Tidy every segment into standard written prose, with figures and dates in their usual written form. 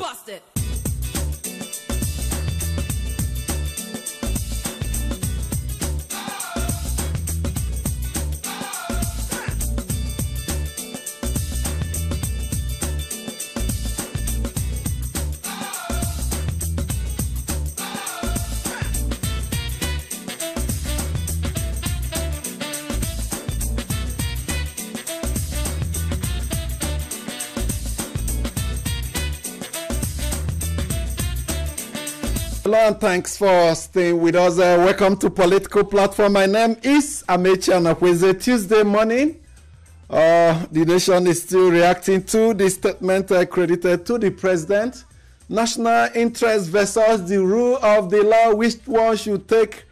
Bust it. Hello and thanks for staying with us. Welcome to Political Platform. My name is Amechi Anakweze. Tuesday morning, the nation is still reacting to the statement credited to the president. National interest versus the rule of the law, which one should take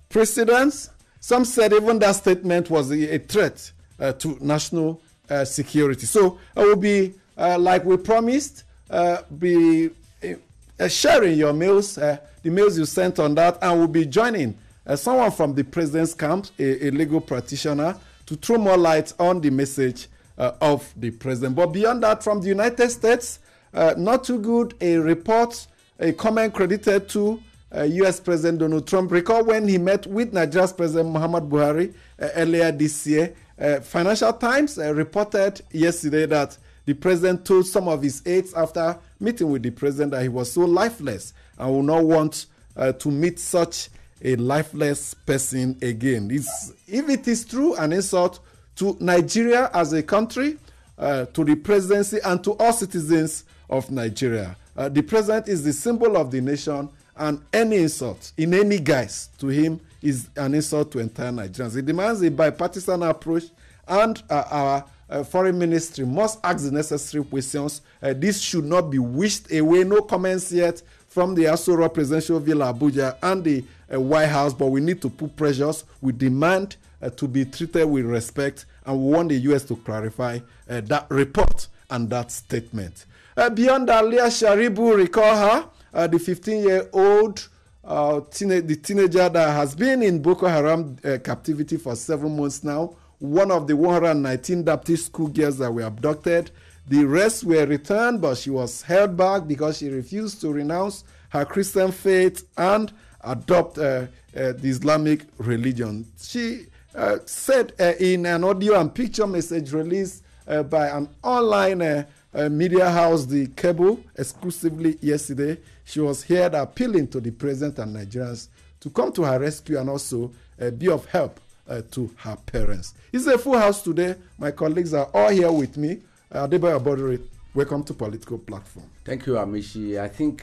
precedence? Some said even that statement was a threat to national security. So I will be, like we promised, sharing your mails, the mails you sent on that, and we'll be joining someone from the president's camp, a legal practitioner, to throw more light on the message of the president. But beyond that, from the United States, not too good, a report, a comment credited to U.S. President Donald Trump. Recall when he met with Nigeria's President Muhammad Buhari earlier this year. Financial Times reported yesterday that the president told some of his aides after meeting with the president that he was so lifeless and would not want to meet such a lifeless person again. If it is true, an insult to Nigeria as a country, to the presidency, and to all citizens of Nigeria. The president is the symbol of the nation, and any insult in any guise to him is an insult to entire Nigerians. It demands a bipartisan approach, and our foreign ministry must ask the necessary questions. This should not be wished away. No comments yet from the Asoro Presidential Villa Abuja and the White House, but we need to put pressures. We demand to be treated with respect, and we want the U.S. to clarify that report and that statement. Beyond that, Leah Sharibu, recall her, the 15-year-old the teenager that has been in Boko Haram captivity for 7 months now, one of the 119 Baptist schoolgirls that were abducted. The rest were returned, but she was held back because she refused to renounce her Christian faith and adopt the Islamic religion. She said in an audio and picture message released by an online media house, the Cable, exclusively yesterday, she was heard appealing to the president and Nigerians to come to her rescue and also be of help to her parents. It's a full house today. My colleagues are all here with me. Adebayo Abodure, welcome to Political Platform. Thank you, Amishi. I think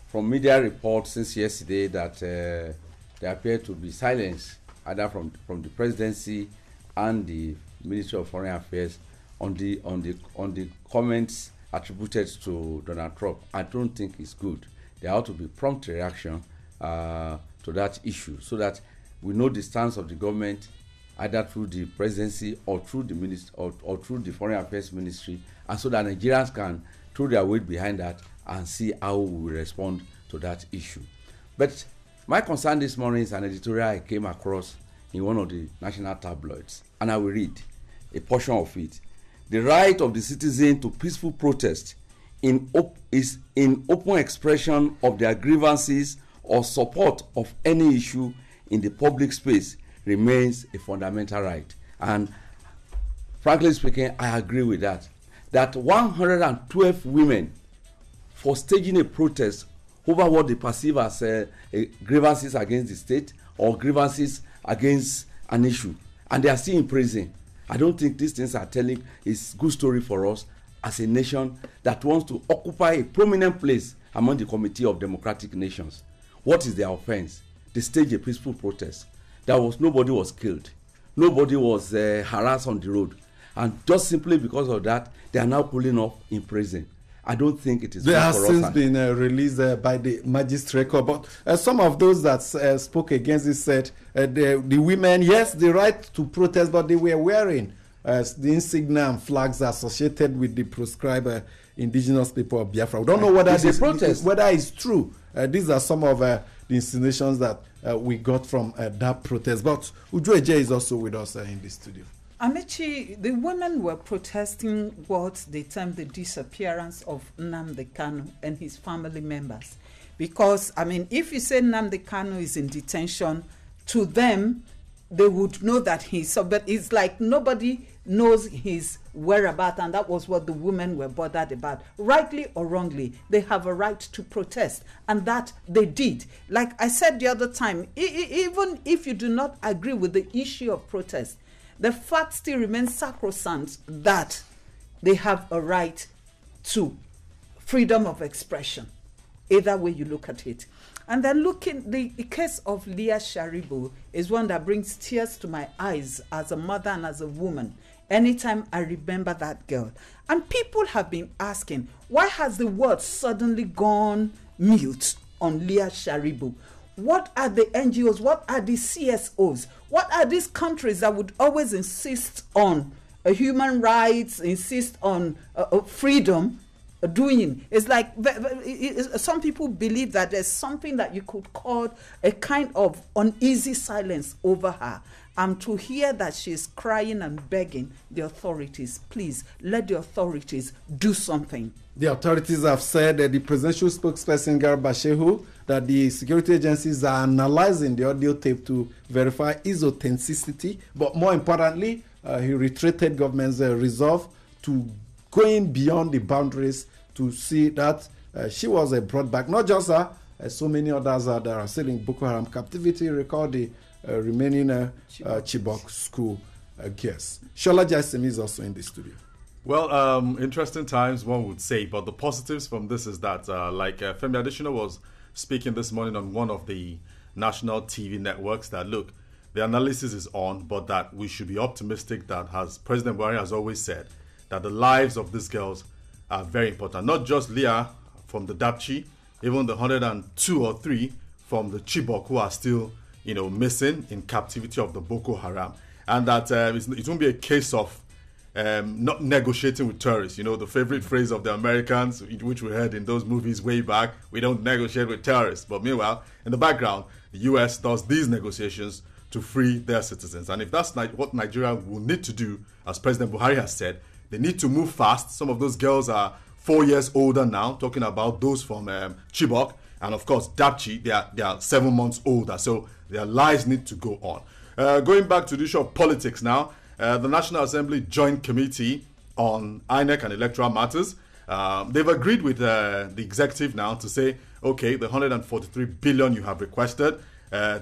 from media reports since yesterday that there appear to be silence either from the presidency and the Ministry of Foreign Affairs on the comments attributed to Donald Trump. I don't think it's good. There ought to be prompt reaction to that issue so that we know the stance of the government either through the presidency or through the or through the Foreign Affairs Ministry, and so that Nigerians can throw their weight behind that and see how we respond to that issue. But my concern this morning is an editorial I came across in one of the national tabloids, and I will read a portion of it. The right of the citizen to peaceful protest is in open expression of their grievances or support of any issue in the public space remains a fundamental right. And frankly speaking, I agree with that. That 112 women for staging a protest over what they perceive as grievances against the state or grievances against an issue, and they are still in prison. I don't think these things are telling is good story for us as a nation that wants to occupy a prominent place among the Committee of Democratic Nations. What is their offense? They staged a peaceful protest. Nobody was killed. Nobody was harassed on the road. And just simply because of that, they are now pulling off in prison. I don't think it is. There has since been released by the magistrate court, but some of those that spoke against it said the women, yes, the right to protest, but they were wearing the insignia and flags associated with the proscribed indigenous people of Biafra. We don't know whether whether it's true. These are some of the insinuations that we got from that protest. But Uju Eje is also with us in the studio. Amechi, the women were protesting what they termed the disappearance of Nnamdi Kanu and his family members. Because, I mean, if you say Nnamdi Kanu is in detention, to them, they would know that he's, but it's like nobody knows his whereabouts, and that was what the women were bothered about. Rightly or wrongly, they have a right to protest, and that they did. Like I said the other time, even if you do not agree with the issue of protest, the fact still remains sacrosanct that they have a right to freedom of expression, either way you look at it. And then the case of Leah Sharibu is one that brings tears to my eyes as a mother and as a woman anytime I remember that girl. And people have been asking, why has the world suddenly gone mute on Leah Sharibu? What are the NGOs? What are the CSOs? What are these countries that would always insist on human rights, insist on freedom, doing? It's like some people believe that there's something that you could call a kind of uneasy silence over her. To hear that she's crying and begging the authorities, please let the authorities do something. The authorities have said that the presidential spokesperson Garba Shehu that the security agencies are analyzing the audio tape to verify its authenticity, but more importantly, he reiterated government's resolve to going beyond the boundaries to see that she was brought back. Not just her, so many others that are still in Boko Haram captivity. Recall the remaining Chibok school girls. Shola Jasim is also in the studio. Well, interesting times, one would say, but the positives from this is that, like Femi Adesina was speaking this morning on one of the national TV networks, that look, the analysis is on, but that we should be optimistic that, as President Buhari has always said, that the lives of these girls are very important. Not just Leah from the Dapchi, even the 102 or 3 from the Chibok who are still, missing in captivity of the Boko Haram. And that it won't be a case of not negotiating with terrorists. The favorite phrase of the Americans, which we heard in those movies way back, we don't negotiate with terrorists. But meanwhile, in the background, the US does these negotiations to free their citizens. And if that's what Nigeria will need to do, as President Buhari has said, they need to move fast. Some of those girls are 4 years older now, talking about those from Chibok. And of course, Dapchi, they are 7 months older. So their lives need to go on. Going back to the issue of politics now, the National Assembly Joint Committee on INEC and Electoral Matters, they've agreed with the executive now to say, okay, the 143 billion you have requested,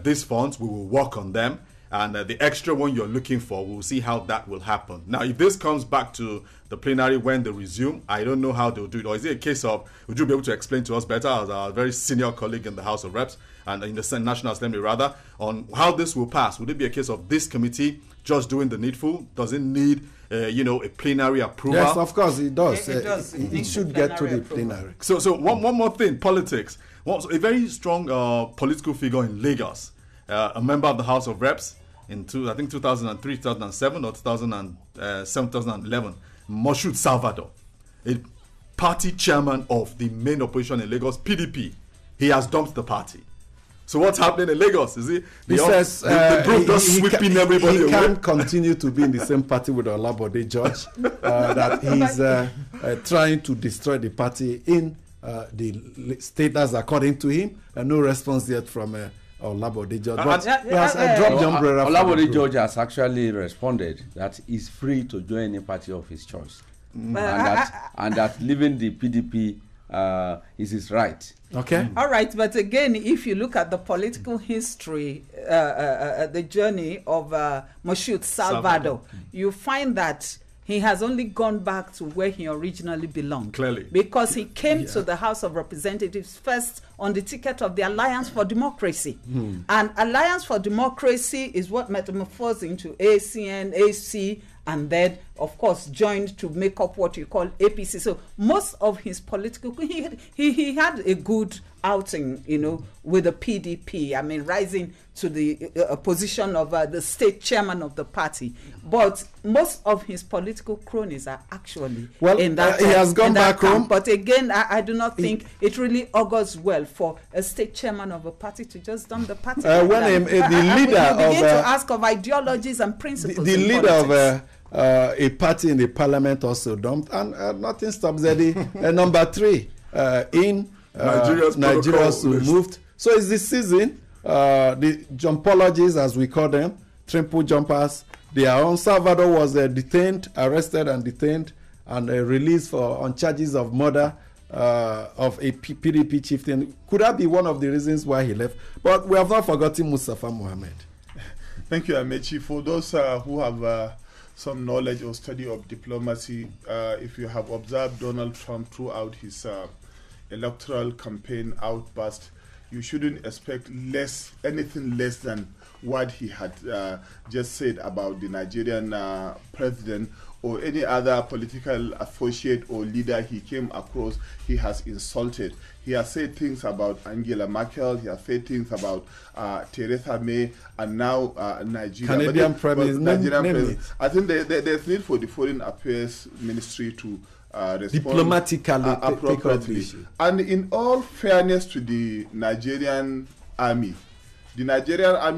these funds, we will work on them. And the extra one you're looking for, we'll see how that will happen. Now, if this comes back to the plenary when they resume, I don't know how they'll do it. Or is it a case of, would you be able to explain to us better, as our very senior colleague in the House of Reps, and in the National Assembly rather, on how this will pass? Would it be a case of this committee just doing the needful? Does it need, a plenary approval? Yes, of course it does. It does. It should get to the plenary. So one more thing, politics. A very strong political figure in Lagos, a member of the House of Reps, in 2003, 2007, or 2007, 2011, Moshood Salvador, a party chairman of the main opposition in Lagos, PDP, he has dumped the party. So what's happening in Lagos? Is it he says the group just sweeping everybody away? He can't continue to be in the same party with Olabode George. That he's trying to destroy the party in the state, that's according to him. No response yet from Olabode George. But he has dropped the umbrella. Olabode George has actually responded that he's free to join any party of his choice, and that leaving the PDP is his right. Okay. All right, but again, if you look at the political history, the journey of Moshood Salvador, you find that he has only gone back to where he originally belonged. Clearly. Because he came to the House of Representatives first on the ticket of the Alliance for Democracy. And Alliance for Democracy is what metamorphosed into ACN, AC, and then of course, joined to make up what you call APC. So most of his political, he had a good outing, you know, with the PDP. I mean, rising to the position of the state chairman of the party. But most of his political cronies are actually in that. He has gone back home. But again, I do not think it really augurs well for a state chairman of a party to just dump the party. When the leader of begin to ask of ideologies and principles. The leader of a party in the parliament also dumped, and nothing stops there. Number 3 in Nigeria's moved. So it's the season. The jumpologies, as we call them, triple jumpers, they are on. Salvador was arrested and detained, and released on charges of murder of a PDP chieftain. Could that be one of the reasons why he left? But we have not forgotten Mustafa Mohammed. Thank you, Amechi. For those who have some knowledge or study of diplomacy, if you have observed Donald Trump throughout his electoral campaign outburst, you shouldn't expect anything less than what he had just said about the Nigerian president or any other political associate or leader he came across. He has insulted. He has said things about Angela Merkel. He has said things about Theresa May, and now Nigeria. Canadian President. I think there's need for the Foreign Affairs Ministry to respond diplomatically, appropriately. And in all fairness to the Nigerian army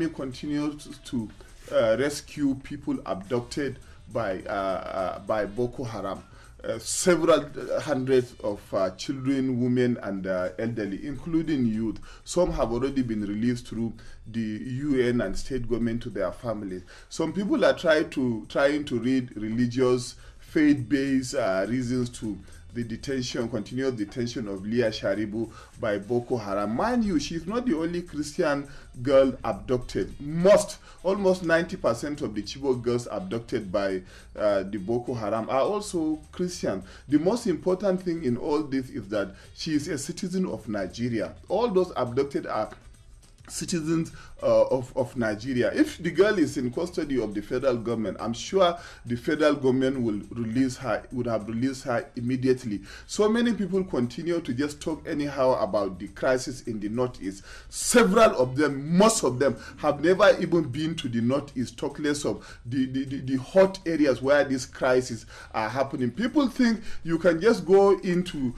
continues to rescue people abducted by Boko Haram. Several hundreds of children, women, and elderly, including youth. Some have already been released through the UN and state government to their families. Some people are trying to read religious, faith-based reasons to the continuous detention of Leah Sharibu by Boko Haram. Mind you, she's not the only Christian girl abducted. Almost 90% of the Chibok girls abducted by the Boko Haram are also Christian. The most important thing in all this is that she is a citizen of Nigeria. All those abducted are citizens of Nigeria. If the girl is in custody of the federal government, I'm sure the federal government would have released her immediately. So many people continue to just talk anyhow about the crisis in the Northeast. Several of them, most of them, have never even been to the Northeast, talk less of the hot areas where these crises are happening. People think you can just go into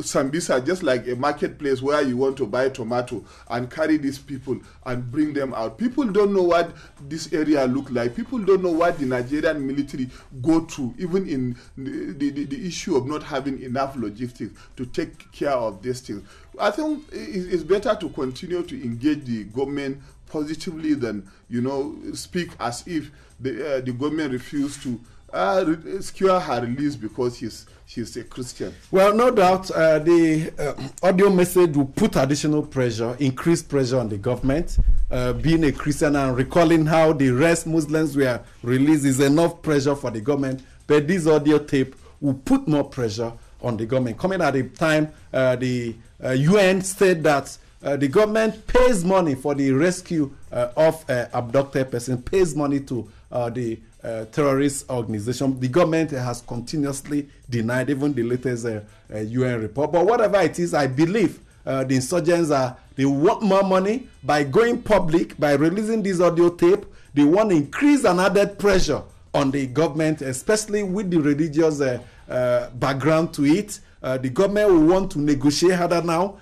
Sambisa, just like a marketplace where you want to buy tomato, and carry these people and bring them out. People don't know what this area look like. People don't know what the Nigerian military go through, even in the issue of not having enough logistics to take care of these things. I think it's better to continue to engage the government positively than, speak as if the government refused to secure her release because she's a Christian. Well, no doubt the audio message will put additional pressure, increased pressure on the government. Being a Christian and recalling how the rest Muslims were released is enough pressure for the government, but this audio tape will put more pressure on the government. Coming at a time, the UN said that the government pays money for the rescue of abducted person, pays money to the terrorist organization. The government has continuously denied even the latest UN report. But whatever it is, I believe the insurgents they want more money. By going public, by releasing this audio tape, they want to increase and added pressure on the government, especially with the religious background to it. The government will want to negotiate harder now,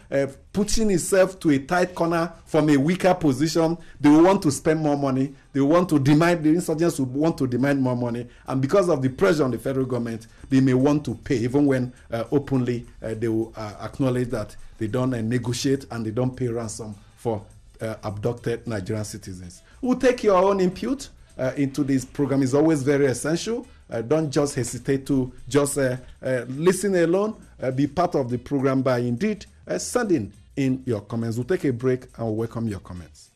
putting itself to a tight corner from a weaker position. They will want to spend more money. They want to demand, the insurgents will want to demand more money. And because of the pressure on the federal government, they may want to pay, even when openly they will acknowledge that they don't negotiate and they don't pay ransom for abducted Nigerian citizens. We'll take your own input into this program. It's always very essential. Don't just hesitate to just listen alone. Be part of the program by indeed sending in your comments. We'll take a break and we'll welcome your comments.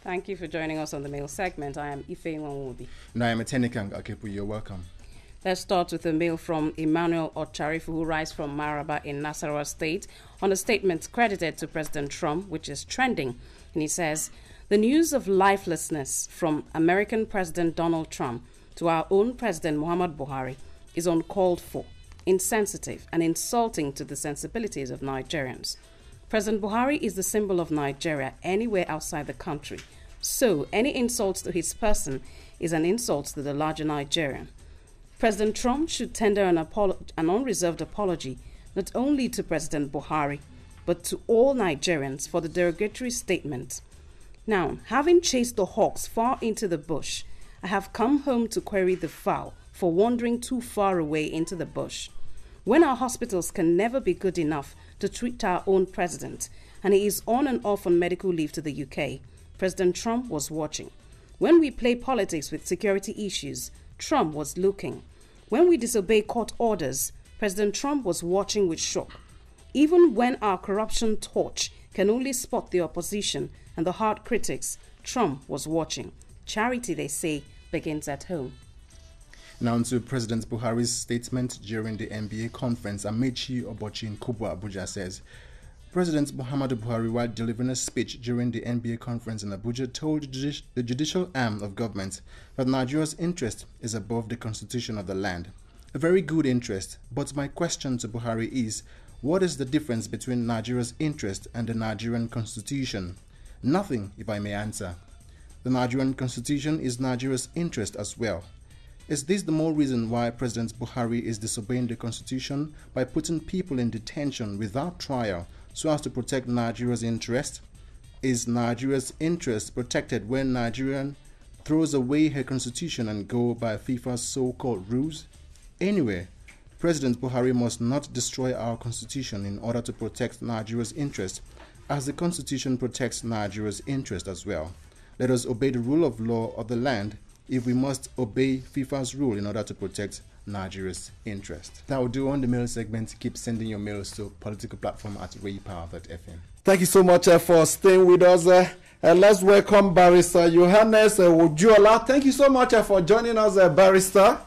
Thank you for joining us on the mail segment. I am Ife Nwanwobi. And I am Etenikang Akepu. You're welcome. Let's start with a mail from Emmanuel Ocharifu, who writes from Maraba in Nasarawa State on a statement credited to President Trump, which is trending. And he says, The news of lifelessness from American President Donald Trump to our own President Muhammad Buhari is uncalled for, insensitive, and insulting to the sensibilities of Nigerians. President Buhari is the symbol of Nigeria anywhere outside the country, so any insult to his person is an insult to the larger Nigerian. President Trump should tender an unreserved apology not only to President Buhari, but to all Nigerians for the derogatory statement. Now, having chased the hawks far into the bush, I have come home to query the fowl for wandering too far away into the bush. When our hospitals can never be good enough to treat our own president, and he is on and off on medical leave to the UK, President Trump was watching. When we play politics with security issues, Trump was looking. When we disobey court orders, President Trump was watching with shock. Even when our corruption torch can only spot the opposition and the hard critics, Trump was watching. Charity, they say, begins at home. Now to President Buhari's statement during the NBA conference. Amechi Obochi in Kubwa, Abuja says, President Muhammadu Buhari, while delivering a speech during the NBA conference in Abuja, told the judicial arm of government that Nigeria's interest is above the constitution of the land. A very good interest, but my question to Buhari is, what is the difference between Nigeria's interest and the Nigerian constitution? Nothing, if I may answer. The Nigerian constitution is Nigeria's interest as well. Is this the more reason why President Buhari is disobeying the constitution by putting people in detention without trial so as to protect Nigeria's interest? Is Nigeria's interest protected when Nigeria throws away her constitution and go by FIFA's so-called rules? Anyway, President Buhari must not destroy our constitution in order to protect Nigeria's interest, as the constitution protects Nigeria's interest as well. Let us obey the rule of law of the land if we must obey FIFA's rule in order to protect Nigeria's interest. That will do on the mail segment. Keep sending your mails to politicalplatform@raypower.fm. Thank you so much for staying with us. Let's welcome Barrister Johannes Wojuola. Thank you so much for joining us, Barrister.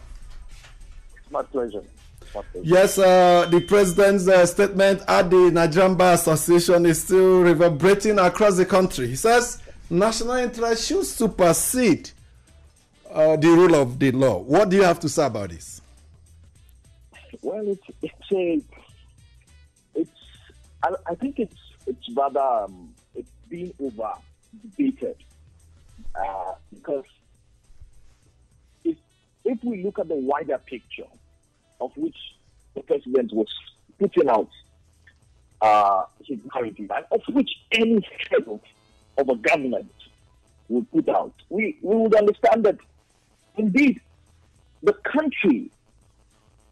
It's my pleasure. Yes, the president's statement at the Nigerian Bar Association is still reverberating across the country. He says national interest should supersede the rule of the law. What do you have to say about this? Well, I think it's rather it's being over debated because if we look at the wider picture of which the president was putting out his narrative, and of which any head of a government would put out, we would understand that indeed the country,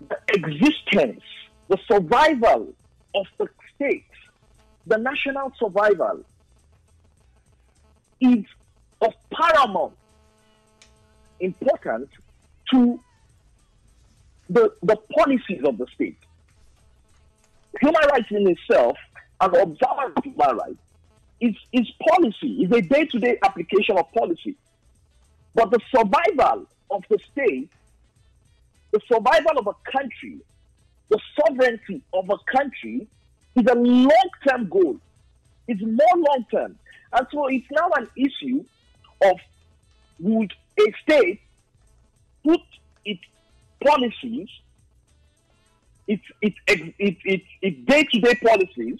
the existence, the survival of the state, the national survival is of paramount importance to the policies of the state. Human rights in itself, and observance of human rights, is policy, is a day-to-day application of policy. But the survival of the state, the survival of a country, the sovereignty of a country is a long-term goal. It's more long-term. And so it's now an issue of would a state put its policies, its day-to-day policies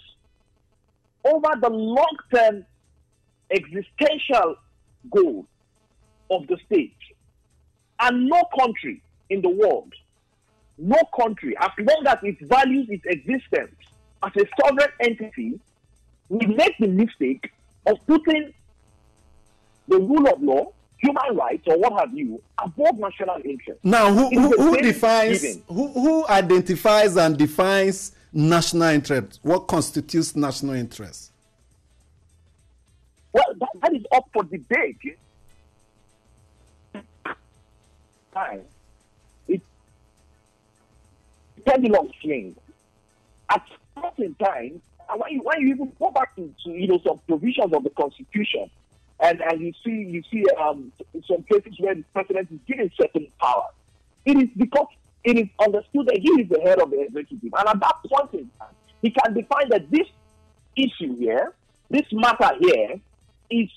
over the long-term existential goal of the state. And no country in the world, no country, as long as it values its existence as a sovereign entity, will make the mistake of putting the rule of law, human rights, or what have you, above national interest. Now, who identifies and defines national interest? What constitutes national interest? Well, that is up for debate. It pendulum swing. At certain times, when you even go back to some provisions of the Constitution, and you see some cases where the president is given certain power, it is because it is understood that he is the head of the executive, and at that point in time, he can define that this issue here, this matter here, is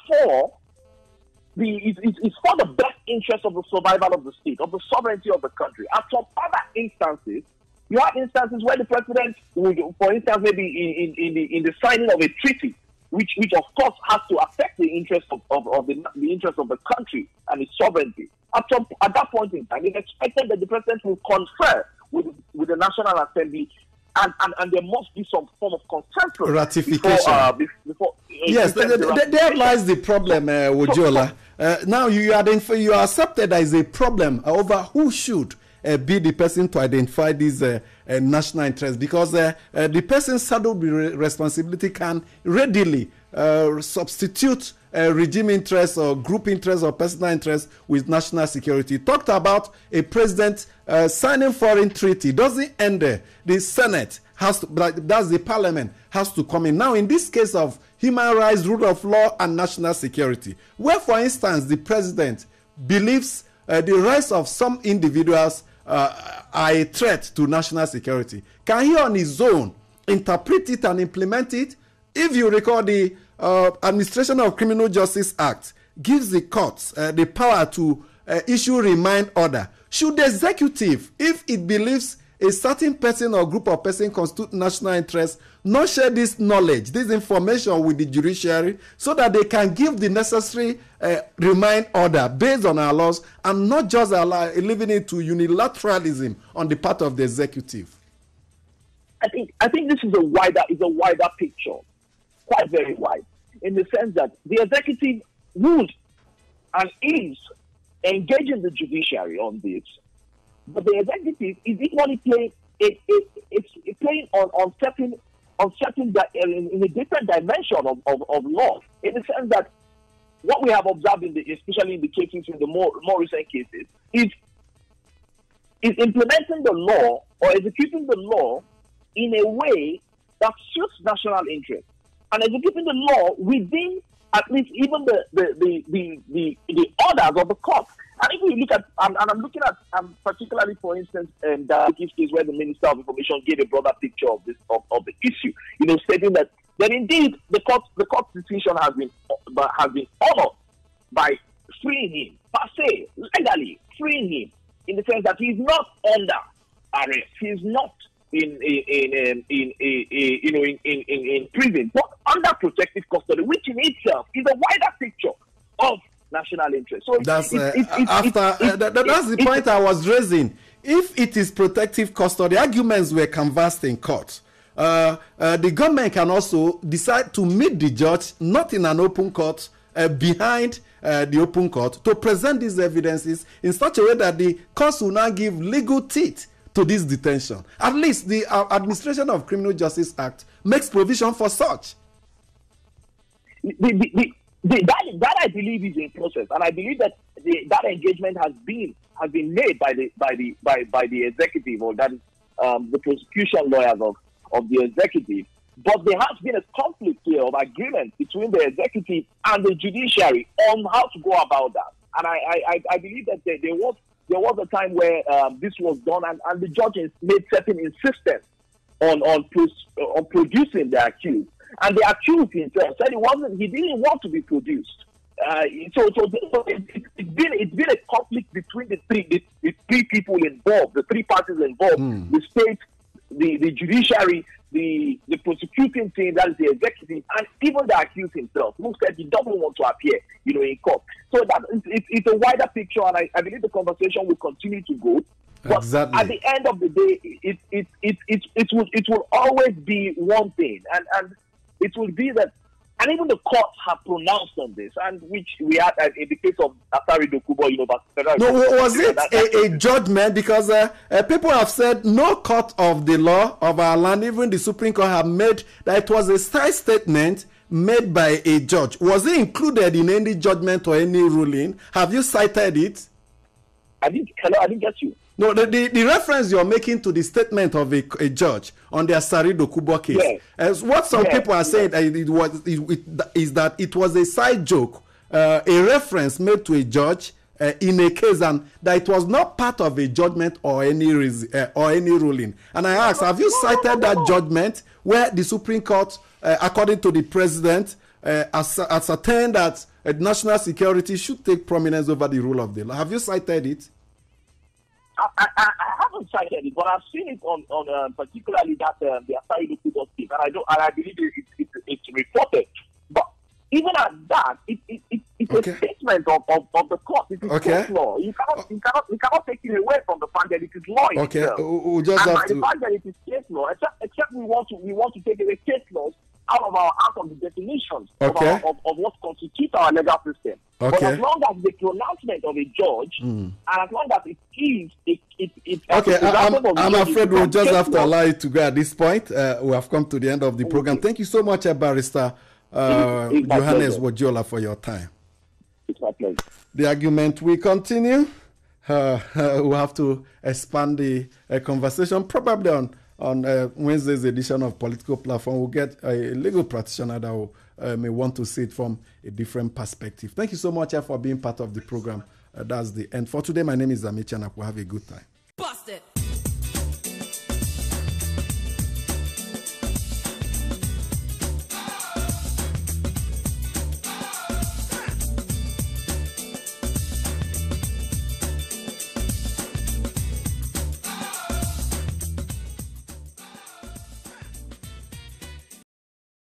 for it's for the best interest of the survival of the state, of the sovereignty of the country. And some other instances, you have instances where the president would, for instance, maybe in the signing of a treaty, which of course has to affect the interest of the interest of the country and its sovereignty. At that point in time, it's expected that the president will confer with the National Assembly, and there must be some form of consensus ratification. Yes, there lies the problem, Wojola. Now you are accepted as a problem over who should be the person to identify these national interests, because the person saddled with responsibility can readily substitute regime interests or group interests or personal interests with national security. Talked about a president signing foreign treaty. Doesn't end there. The Senate has to, that's the parliament, has to come in. Now, in this case of human rights, rule of law, and national security, where, for instance, the president believes the rights of some individuals are a threat to national security, can he on his own interpret it and implement it? If you recall, the Administration of Criminal Justice Act gives the courts the power to issue remand order. Should the executive, if it believes a certain person or group of persons constitute national interest, not share this knowledge, this information with the judiciary, so that they can give the necessary remand order based on our laws, and not just leaving it to unilateralism on the part of the executive? I think this is a wider picture, quite very wide, in the sense that the executive would and is engaging the judiciary on this, but the executive is equally playing on certain in a different dimension of law, in the sense that what we have observed especially in the cases, in the more recent cases, is implementing the law or executing the law in a way that suits national interest, and executing the law within at least even the orders of the court. And if we look at, and I'm looking at, particularly, for instance, the case where the Minister of Information gave a broader picture of the issue, stating that indeed the court's decision has been honored by freeing him, per se, legally freeing him, in the sense that he's not under arrest, he's not in prison, but under protective custody, which in itself is a wider picture of national interest. So that's the point I was raising. If it is protective custody, arguments were canvassed in court. The government can also decide to meet the judge, not in an open court, behind the open court, to present these evidences in such a way that the courts will now give legal teeth to this detention. At least the Administration of Criminal Justice Act makes provision for such. That I believe is in process, and I believe that that engagement has been made by the executive, or that is the prosecution lawyers of the executive. But there has been a conflict here of agreement between the executive and the judiciary on how to go about that. And I believe that there was a time where this was done, and the judges made certain insistence on producing the accused. And the accused himself said he didn't want to be produced. So it's been a conflict between the three people involved, the three parties involved, the state, the judiciary, the prosecuting team, that is the executive, and even the accused himself, who said he doesn't want to appear, in court. So that it's a wider picture, and I believe the conversation will continue to go. But exactly. At the end of the day, it will always be one thing, and it will be that, and even the courts have pronounced on this, and which we had in the case of Asari Dokubo, No, was it a judgment? Because people have said no court of the law of our land, even the Supreme Court, have made that it was a side statement made by a judge. Was it included in any judgment or any ruling? Have you cited it? I didn't get you. No, the reference you're making to the statement of a judge on the Asari Dokubo case, as what some people are saying is that it was a side joke, a reference made to a judge in a case, and that it was not part of a judgment or any ruling. And I ask, have you cited that judgment where the Supreme Court, according to the president, ascertain that national security should take prominence over the rule of the law. Have you cited it? I haven't cited it, but I've seen it on particularly that the Asari Local State, and I believe it's reported. But even at that, it's a statement of the court. It is court law. You cannot take it away from the fact that it is law itself. We'll just and have by the fact that it is case law, except we want to take away case laws out of the definitions of what constitutes our legal system. But as long as the pronouncement of a judge, and as long as it is, I'm afraid we'll just have to allow it to go at this point. We have come to the end of the program. Thank you so much, Barrister Johannes Wojiola, for your time. It's my pleasure. The argument will continue. We'll have to expand the conversation probably on Wednesday's edition of Political Platform. We'll get a legal practitioner that will, may want to see it from a different perspective. Thank you so much for being part of the program. That's the end for today. My name is Amichanak. We'll have a good time.